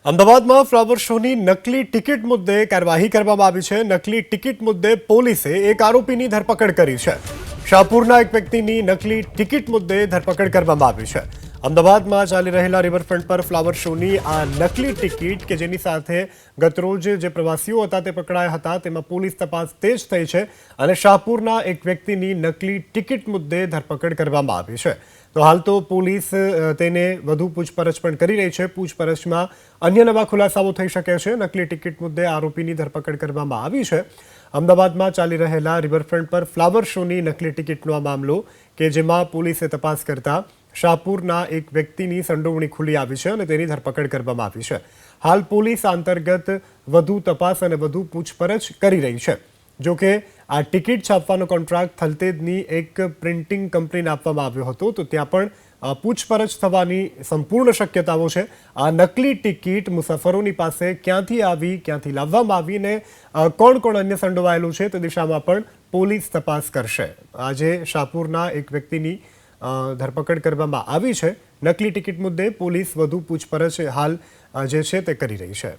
અમદાવાદમાં ફ્લાવર શોની નકલી ટિકિટ મુદ્દે કાર્યવાહી કરવામાં આવી છે। નકલી ટિકિટ મુદ્દે પોલીસે એક આરોપીની ધરપકડ કરી છે। શાહપુરના એક વ્યક્તિની નકલી ટિકિટ મુદ્દે ધરપકડ કરવામાં આવી છે। અમદાવાદમાં ચાલી રહેલા રિવરફ્રન્ટ પર ફ્લાવર શોની આ નકલી ટિકિટ કે જેની સાથે ગતરોજ જે પ્રવાસીઓ હતા તે પકડાયા હતા તેમાં પોલીસ તપાસ તેજ થઈ છે અને શાહપુરના એક વ્યક્તિની નકલી ટિકિટ મુદ્દે ધરપકડ કરવામાં આવી છે। તો હાલ તો પોલીસ તેને વધુ પૂછપરછ પણ કરી રહી છે। પૂછપરછમાં અન્ય નવા ખુલાસાઓ થઈ શકે છે। નકલી ટિકિટ મુદ્દે આરોપીની ધરપકડ કરવામાં આવી છે। અમદાવાદમાં ચાલી રહેલા રિવરફ્રન્ટ પર ફ્લાવર શોની નકલી ટિકિટનો આ મામલો કે જેમાં પોલીસે તપાસ કરતા શાહપુરના એક વ્યક્તિની સંડોવણી ખુલી આવી છે અને તેની ધરપકડ કરવામાં આવી છે। હાલ પોલીસ અંતર્ગત વધુ તપાસ અને વધુ પૂછપરછ કરી રહી છે। જો કે આ ટિકિટ છાપવાનો કોન્ટ્રાક્ટ થલતેજની એક પ્રિન્ટિંગ કંપનીને આપવામાં આવ્યો હતો તો ત્યાં પણ પૂછપરછ થવાની સંપૂર્ણ શક્યતાઓ છે। આ નકલી ટિકિટ મુસાફરોની પાસે ક્યાંથી આવી, ક્યાંથી લાવવામાં આવી ને કોણ કોણ અન્ય સંડોવાયેલું છે તે દિશામાં પણ પોલીસ તપાસ કરશે। આજે શાહપુરના એક વ્યક્તિની ધરપકડ કરવામાં આવી છે। નકલી ટિકિટ મુદ્દે પોલીસ વધુ પૂછપરછ હાલ જે છે તે કરી રહી છે।